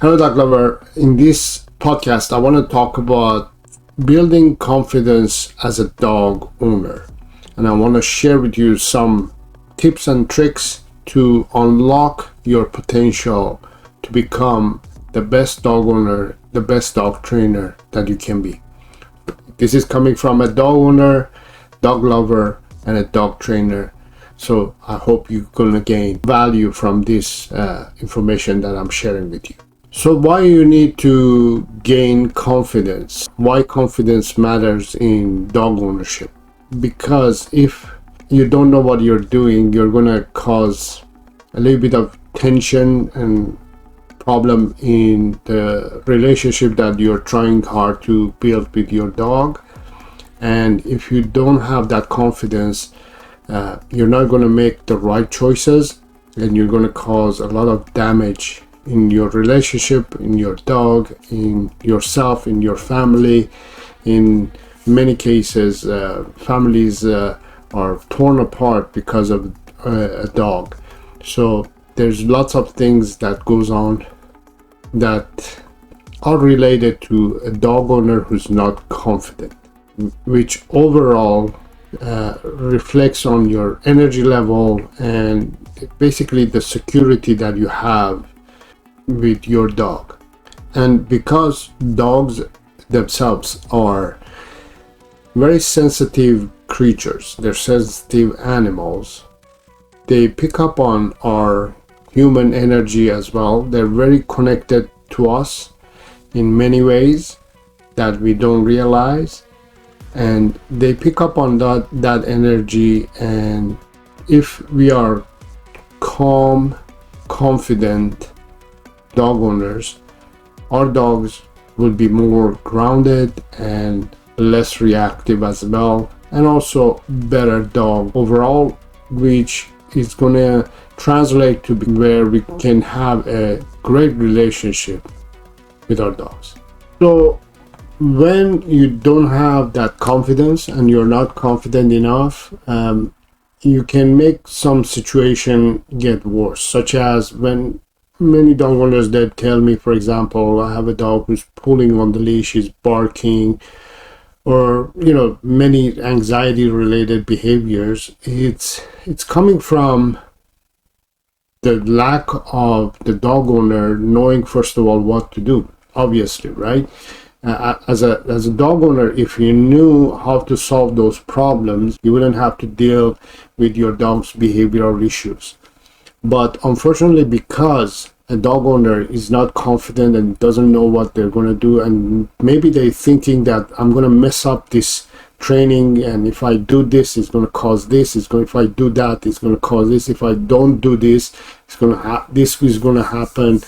Hello, Dr. Lover. In this podcast, I want to talk about building confidence as a dog owner. And I want to share with you some tips and tricks to unlock your potential to become the best dog owner, the best dog trainer that you can be. This is coming from a dog owner, dog lover, and a dog trainer. So I hope you're going to gain value from this information that I'm sharing with you. So why you need to gain confidence? Why confidence matters in dog ownership? Because if you don't know what you're doing, you're going to cause a little bit of tension and problem in the relationship that you're trying hard to build with your dog. And if you don't have that confidence, you're not going to make the right choices, and you're going to cause a lot of damage in your relationship, in your dog, in yourself, in your family. In many cases, families are torn apart because of a dog. So there's lots of things that goes on that are related to a dog owner who's not confident, which overall reflects on your energy level and basically the security that you have with your dog. And because dogs themselves are very sensitive creatures, they're sensitive animals, they pick up on our human energy as well. They're very connected to us in many ways that we don't realize, and they pick up on that energy. And if we are calm, confident dog owners, our dogs will be more grounded and less reactive as well, and also better dog overall, which is going to translate to where we can have a great relationship with our dogs. So when you don't have that confidence and you're not confident enough, you can make some situation get worse, such as when many dog owners that tell me, for example, I have a dog who's pulling on the leash, he's barking, or many anxiety related behaviors. It's coming from the lack of the dog owner knowing, first of all, what to do, obviously, right? As a dog owner, if you knew how to solve those problems, you wouldn't have to deal with your dog's behavioral issues. But unfortunately, because a dog owner is not confident and doesn't know what they're going to do, and maybe they're thinking that I'm going to mess up this training, and if I do this, it's going to cause this. If I do that, it's going to cause this. If I don't do this, this is going to happen.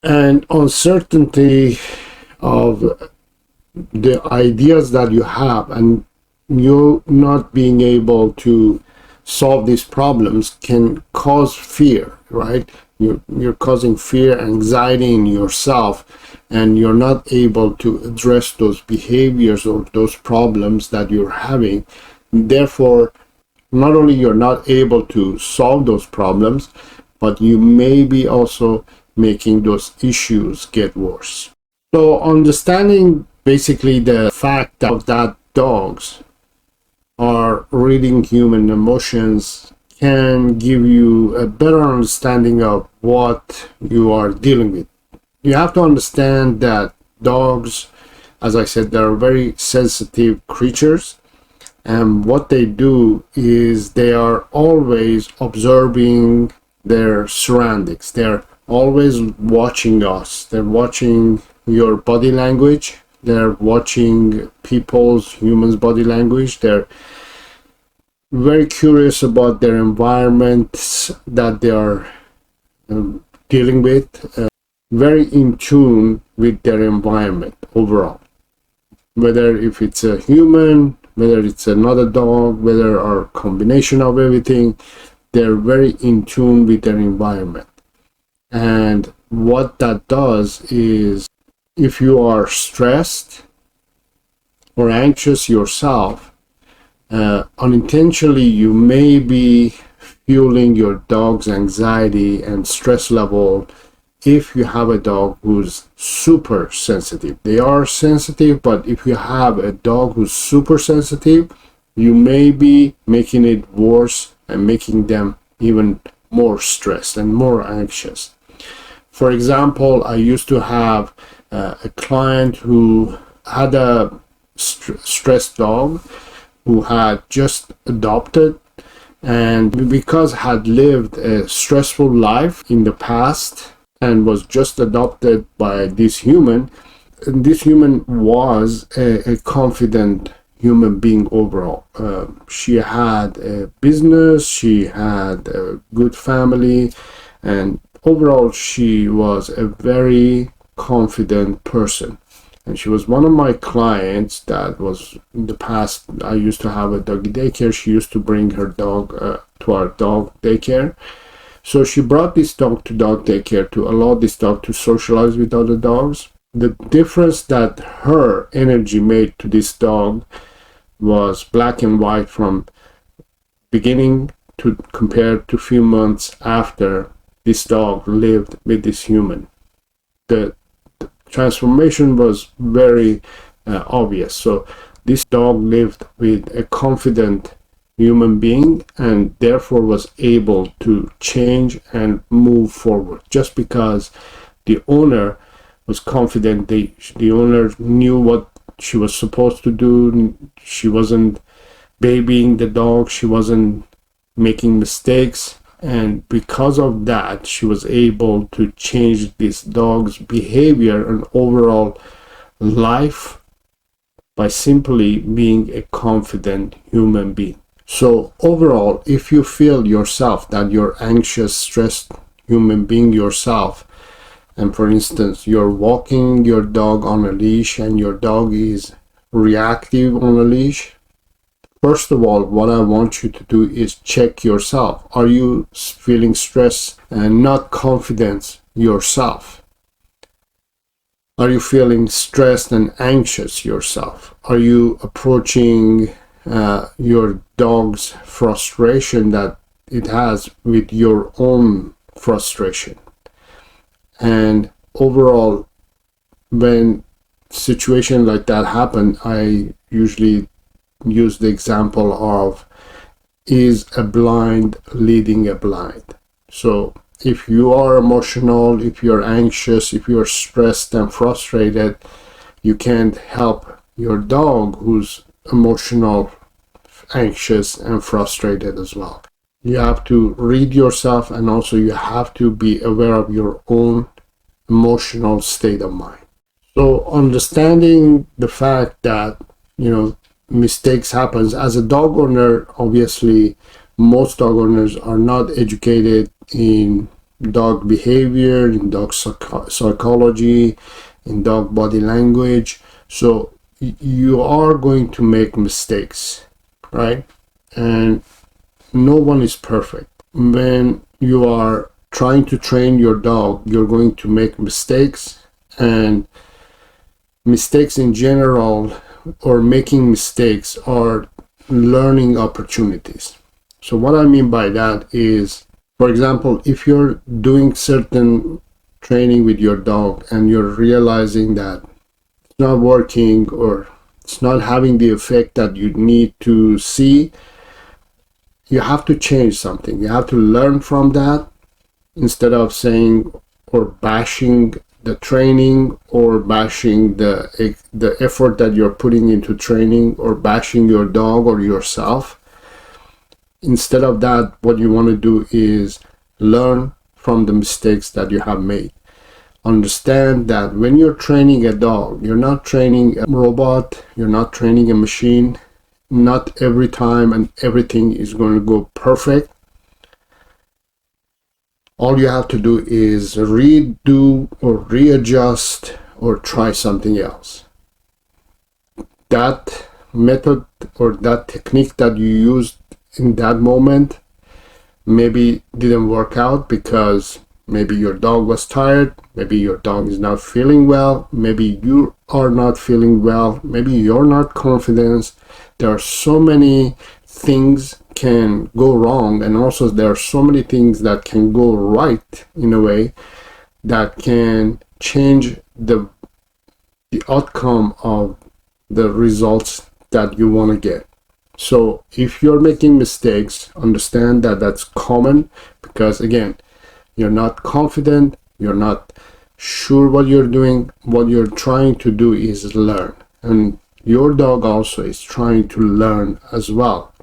And uncertainty of the ideas that you have, and you not being able to solve these problems, can cause fear, right? You're causing fear, anxiety in yourself, and you're not able to address those behaviors or those problems that you're having. Therefore, not only you're not able to solve those problems, but you may be also making those issues get worse. So understanding basically the fact that dogs are reading human emotions can give you a better understanding of what you are dealing with. You have to understand that dogs, as I said, they're very sensitive creatures, and what they do is they are always observing their surroundings. They're always watching us. They're watching your body language. They're watching humans' body language. They're very curious about their environments that they are dealing with. Very in tune with their environment overall. Whether if it's a human, whether it's another dog, whether a combination of everything, they're very in tune with their environment. And what that does is, if you are stressed or anxious yourself, unintentionally you may be fueling your dog's anxiety and stress level if you have a dog who's super sensitive. They are sensitive, but if you have a dog who's super sensitive, you may be making it worse and making them even more stressed and more anxious. For example, I used to have a client who had a stressed dog who had just adopted, and because had lived a stressful life in the past and was just adopted by this human, and this human was a confident human being overall. She had a business, she had a good family, and overall she was a very confident person. And she was one of my clients that was in the past. I used to have a doggy daycare. She used to bring her dog to our dog daycare. So she brought this dog to dog daycare to allow this dog to socialize with other dogs. The difference that her energy made to this dog was black and white from beginning to compared to few months after this dog lived with this human. The transformation was very obvious. So this dog lived with a confident human being and therefore was able to change and move forward just because the owner was confident. The owner knew what she was supposed to do. She wasn't babying the dog, she wasn't making mistakes, and because of that she was able to change this dog's behavior and overall life by simply being a confident human being. So overall, if you feel yourself that you're anxious, stressed human being yourself, and for instance you're walking your dog on a leash and your dog is reactive on a leash, first of all, what I want you to do is check yourself. Are you feeling stress and not confident yourself? Are you feeling stressed and anxious yourself? Are you approaching your dog's frustration that it has with your own frustration? And overall, when situation like that happen, I usually use the example of, is a blind leading a blind? So if you are emotional, if you're anxious, if you're stressed and frustrated, you can't help your dog who's emotional, anxious and frustrated as well. You have to read yourself, and also you have to be aware of your own emotional state of mind. So understanding the fact that, mistakes happens as a dog owner, obviously most dog owners are not educated in dog behavior, in dog psychology, in dog body language. So you are going to make mistakes, right? And no one is perfect. When you are trying to train your dog, you're going to make mistakes, and mistakes in general, or making mistakes, are learning opportunities. So what I mean by that is, for example, if you're doing certain training with your dog and you're realizing that it's not working or it's not having the effect that you need to see, you have to change something. You have to learn from that instead of saying or bashing the training or bashing the effort that you're putting into training or bashing your dog or yourself. Instead of that, what you want to do is learn from the mistakes that you have made. Understand that when you're training a dog, you're not training a robot, you're not training a machine. Not every time and everything is going to go perfect. All you have to do is redo or readjust or try something else. That method or that technique that you used in that moment maybe didn't work out because maybe your dog was tired, maybe your dog is not feeling well, maybe you are not feeling well, maybe you're not confident. There are so many things can go wrong, and also there are so many things that can go right in a way that can change the outcome of the results that you want to get. So if you're making mistakes, understand that that's common, because again, you're not confident, you're not sure what you're doing. What you're trying to do is learn, and your dog also is trying to learn as well.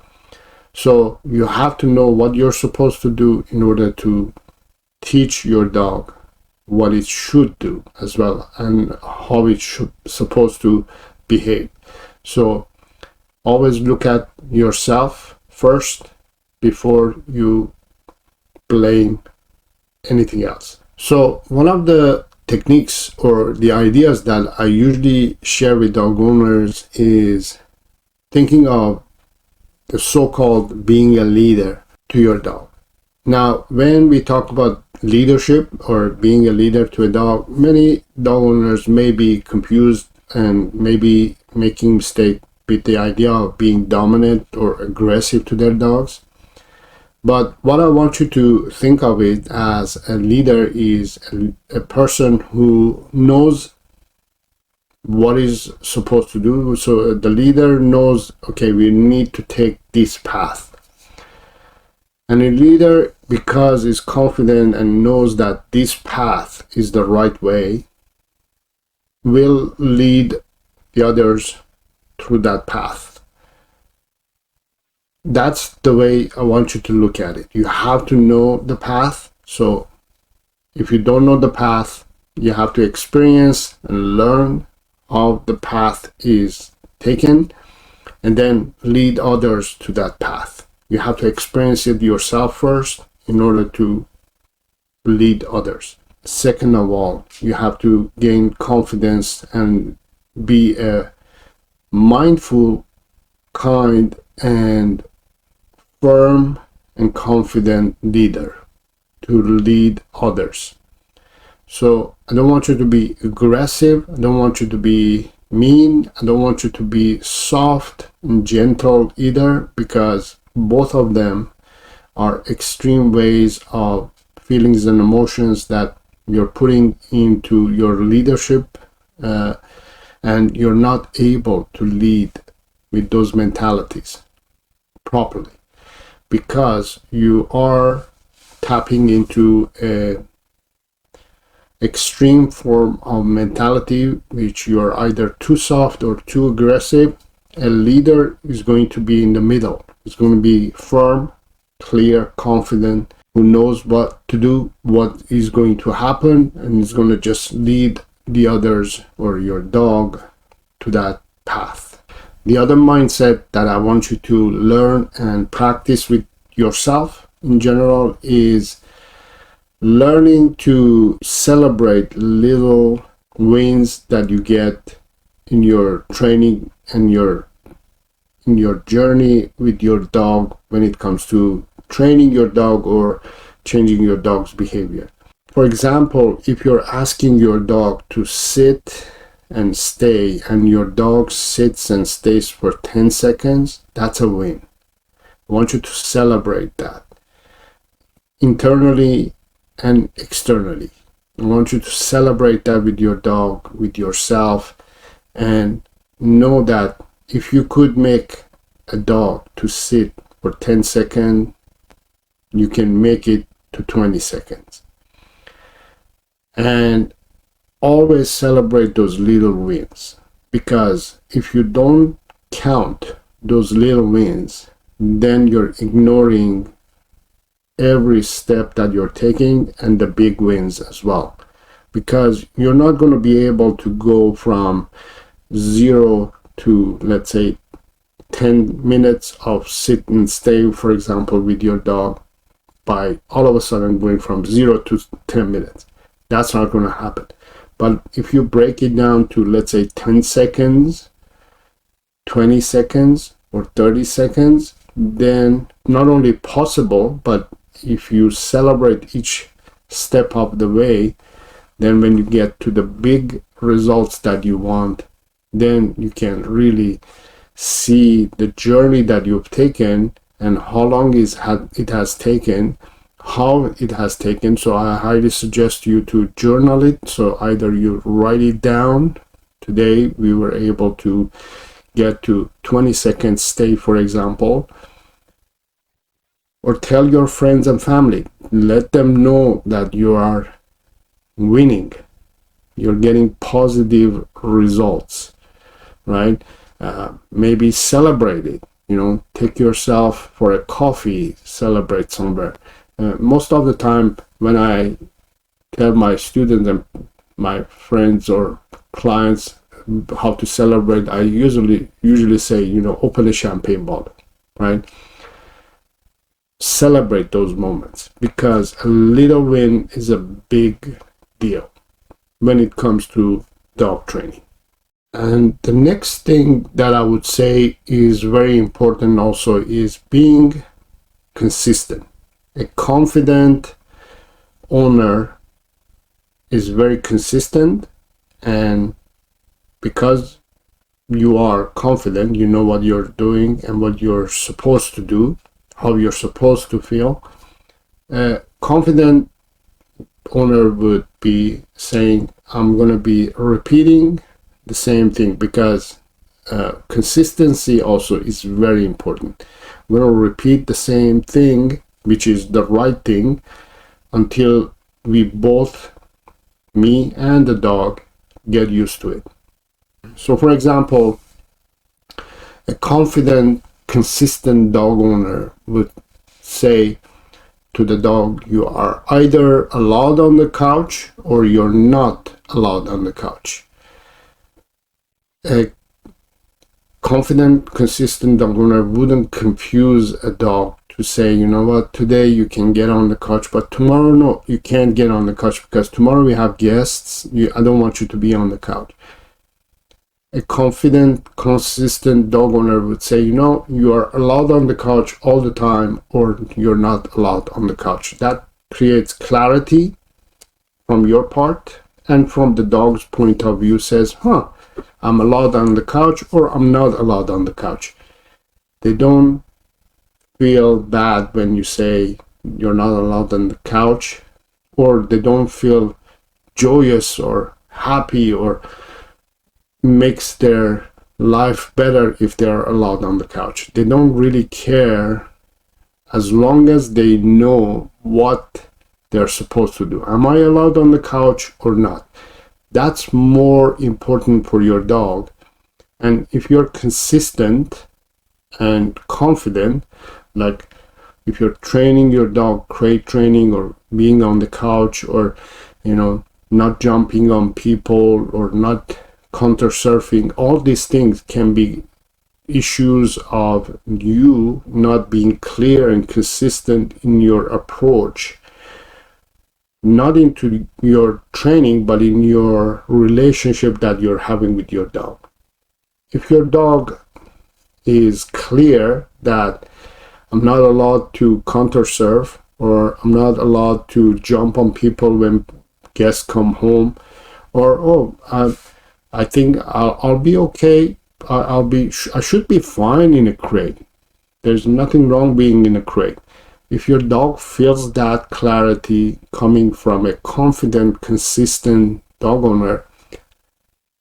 So you have to know what you're supposed to do in order to teach your dog what it should do as well, and how it should supposed to behave. So always look at yourself first before you blame anything else. So one of the techniques or the ideas that I usually share with dog owners is thinking of the so-called being a leader to your dog. Now, when we talk about leadership or being a leader to a dog, many dog owners may be confused and maybe making mistake with the idea of being dominant or aggressive to their dogs. But what I want you to think of it as a leader is a person who knows what is supposed to do. So the leader knows, okay, we need to take this path. And a leader, because is confident and knows that this path is the right way, will lead the others through that path. That's the way I want you to look at it. You have to know the path. So if you don't know the path, you have to experience and learn how the path is taken, and then lead others to that path. You have to experience it yourself first in order to lead others. Second of all, you have to gain confidence and be a mindful, kind, and firm and confident leader to lead others. So I don't want you to be aggressive. I don't want you to be mean. I don't want you to be soft and gentle either, because both of them are extreme ways of feelings and emotions that you're putting into your leadership, and you're not able to lead with those mentalities properly, because you are tapping into a extreme form of mentality, which you're either too soft or too aggressive. A leader is going to be in the middle. It's going to be firm, clear, confident, who knows what to do, what is going to happen, and is going to just lead the others or your dog to that path. The other mindset that I want you to learn and practice with yourself in general is learning to celebrate little wins that you get in your training and in your journey with your dog when it comes to training your dog or changing your dog's behavior. For example, if you're asking your dog to sit and stay and your dog sits and stays for 10 seconds, that's a win. I want you to celebrate that internally and externally. I want you to celebrate that with your dog, with yourself, and know that if you could make a dog to sit for 10 seconds, you can make it to 20 seconds. And always celebrate those little wins, because if you don't count those little wins, then you're ignoring every step that you're taking and the big wins as well, because you're not going to be able to go from 0 to, let's say, 10 minutes of sit and stay, for example, with your dog, by all of a sudden going from 0 to 10 minutes. That's not going to happen. But if you break it down to, let's say, 10 seconds, 20 seconds, or 30 seconds, then not only possible, but if you celebrate each step of the way, then when you get to the big results that you want, then you can really see the journey that you've taken and how long it has taken, how it has taken. So I highly suggest you to journal it. So either you write it down. Today we were able to get to 20-second stay, for example, or tell your friends and family. Let them know that you are winning. You're getting positive results, right? Maybe celebrate it. Take yourself for a coffee, celebrate somewhere. Most of the time when I tell my students and my friends or clients how to celebrate, I usually say, open a champagne bottle, right? Celebrate those moments, because a little win is a big deal when it comes to dog training. And the next thing that I would say is very important also is being consistent. A confident owner is very consistent, and because you are confident, you know what you're doing and what you're supposed to do, how you're supposed to feel. A confident owner would be saying, I'm going to be repeating the same thing, because consistency also is very important. We're going to repeat the same thing, which is the right thing, until we both, me and the dog, get used to it. So for example, a confident, consistent dog owner would say to the dog, you are either allowed on the couch or you're not allowed on the couch. A confident, consistent dog owner wouldn't confuse a dog to say, you know what, today you can get on the couch, but tomorrow, no, you can't get on the couch because tomorrow we have guests. I don't want you to be on the couch. A confident, consistent dog owner would say, you are allowed on the couch all the time, or you're not allowed on the couch. That creates clarity from your part, and from the dog's point of view says, I'm allowed on the couch or I'm not allowed on the couch. They don't feel bad when you say you're not allowed on the couch, or they don't feel joyous or happy or makes their life better if they're allowed on the couch. They don't really care, as long as they know what they're supposed to do. Am I allowed on the couch or not? That's more important for your dog. And if you're consistent and confident, like if you're training your dog crate training, or being on the couch, or not jumping on people, or not counter surfing, all these things can be issues of you not being clear and consistent in your approach, not into your training, but in your relationship that you're having with your dog. If your dog is clear that I'm not allowed to counter surf, or I'm not allowed to jump on people when guests come home, or I think I'll be okay. I should be fine in a crate. There's nothing wrong being in a crate. If your dog feels that clarity coming from a confident, consistent dog owner,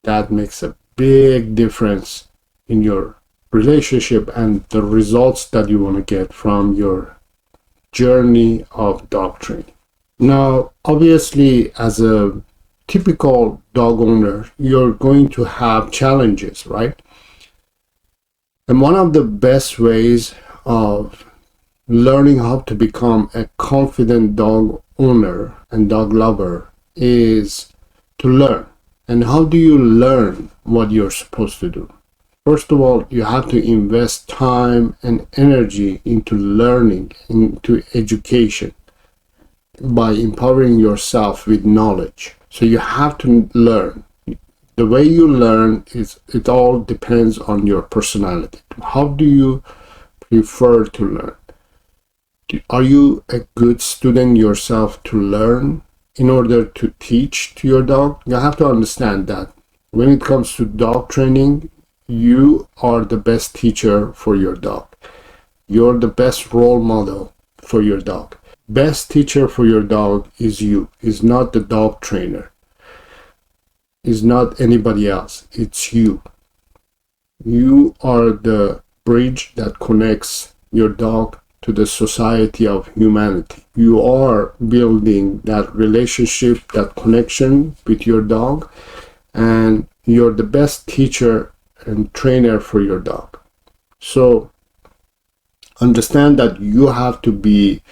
that makes a big difference in your relationship and the results that you want to get from your journey of dog training. Now, obviously, as a typical dog owner, you're going to have challenges, right? And one of the best ways of learning how to become a confident dog owner and dog lover is to learn. And how do you learn what you're supposed to do? First of all, you have to invest time and energy into learning, into education, by empowering yourself with knowledge. So you have to learn. The way you learn it all depends on your personality. How do you prefer to learn? Are you a good student yourself to learn in order to teach to your dog? You have to understand that when it comes to dog training, you are the best teacher for your dog. You're the best role model for your dog. best teacher for your dog is you, is not the dog trainer, is not anybody else. It's you. You are the bridge that connects your dog to the society of humanity. You are building that relationship, that connection with your dog, and you're the best teacher and trainer for your dog. So understand that you have to be,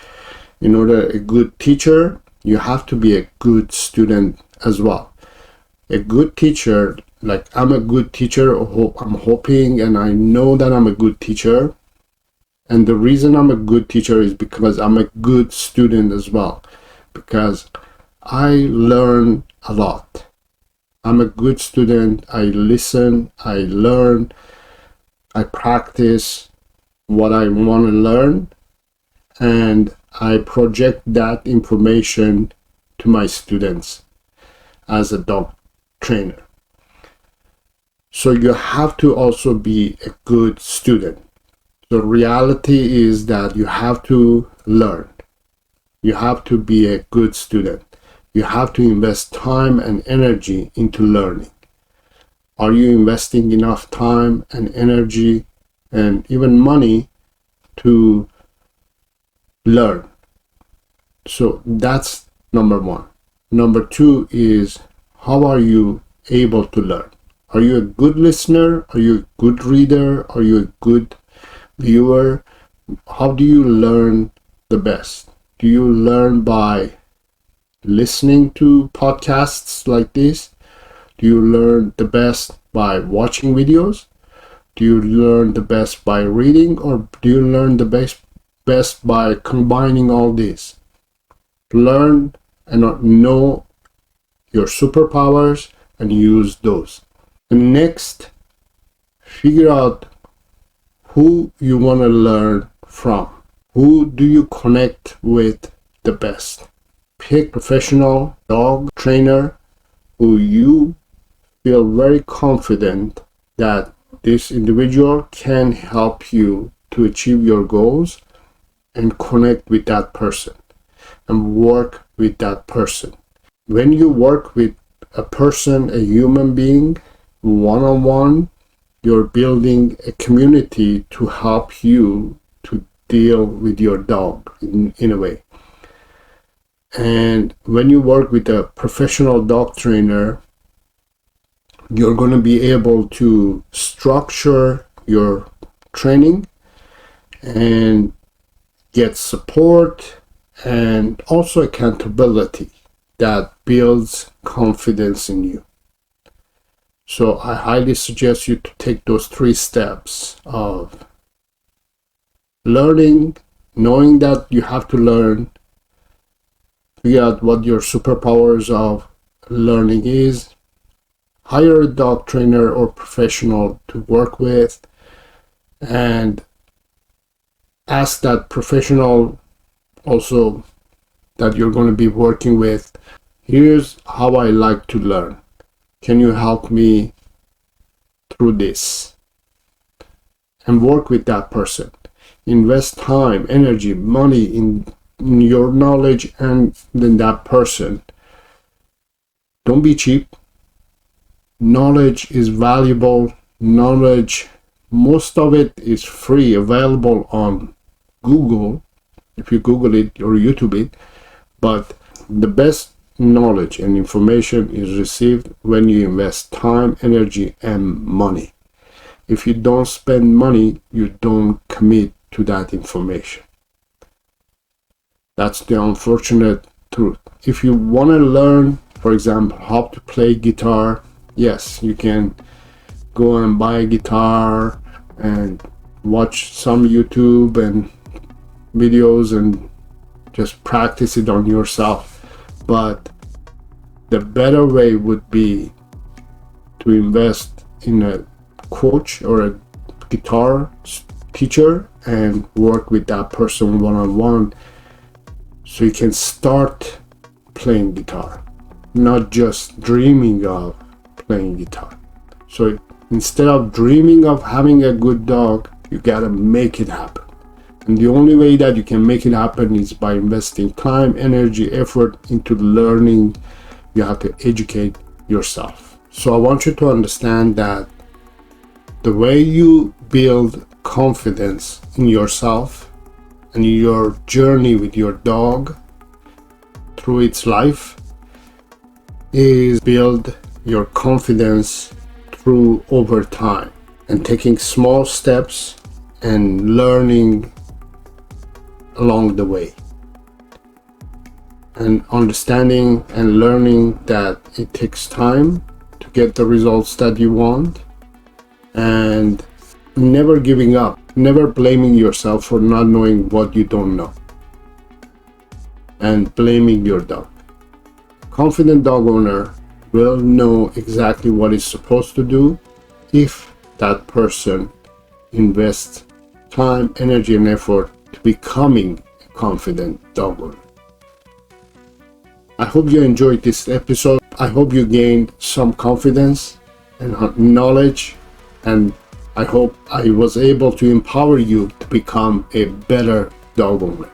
in order a good teacher, you have to be a good student as well. A good teacher, like I'm a good teacher, I'm hoping and I know that I'm a good teacher. And the reason I'm a good teacher is because I'm a good student as well. Because I learn a lot. I'm a good student. I listen, I learn, I practice what I want to learn, and I project that information to my students as a dog trainer. So you have to also be a good student. The reality is that you have to learn. You have to be a good student. You have to invest time and energy into learning. Are you investing enough time and energy and even money to learn? So that's number one. Number two is, how are you able to learn? Are you a good listener? Are you a good reader? Are you a good viewer? How do you learn the best? Do you learn by listening to podcasts like this? Do you learn the best by watching videos? Do you learn the best by reading, or do you learn the best by combining all these? Learn and know your superpowers and use those. And next, figure out who you want to learn from. Who do you connect with the best? Pick professional dog trainer who you feel very confident that this individual can help you to achieve your goals, and connect with that person and work with that person. When you work with a person, a human being, one-on-one, you're building a community to help you to deal with your dog in a way. And when you work with a professional dog trainer, you're going to be able to structure your training and get support and also accountability that builds confidence in you. So I highly suggest you to take those 3 steps of learning, knowing that you have to learn, figure out what your superpowers of learning is, hire a dog trainer or professional to work with, and ask that professional also that you're going to be working with, here's how I like to learn. Can you help me through this? And work with that person. Invest time, energy, money in your knowledge and in that person. Don't be cheap. Knowledge is valuable. Knowledge, most of it is free, available on Google, if you Google it or YouTube it. But the best knowledge and information is received when you invest time, energy, and money. If you don't spend money, you don't commit to that information. That's the unfortunate truth. If you want to learn, for example, how to play guitar, yes, you can go and buy a guitar and watch some YouTube and videos and just practice it on yourself. But the better way would be to invest in a coach or a guitar teacher and work with that person one-on-one, so you can start playing guitar, not just dreaming of playing guitar. So instead of dreaming of having a good dog, you gotta make it happen. And the only way that you can make it happen is by investing time, energy, effort into learning. You have to educate yourself. So I want you to understand that the way you build confidence in yourself and in your journey with your dog through its life is build your confidence through over time and taking small steps and learning along the way, and understanding and learning that it takes time to get the results that you want, and never giving up, never blaming yourself for not knowing what you don't know and blaming your dog. Confident dog owner will know exactly what it's supposed to do if that person invests time, energy, and effort to becoming a confident dog owner. I hope you enjoyed this episode. I hope you gained some confidence and knowledge, and I hope I was able to empower you to become a better dog owner.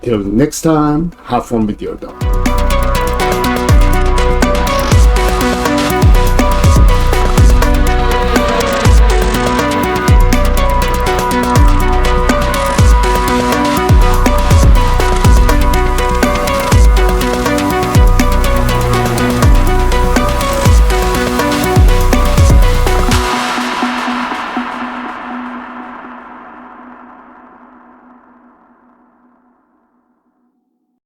Till next time, have fun with your dog.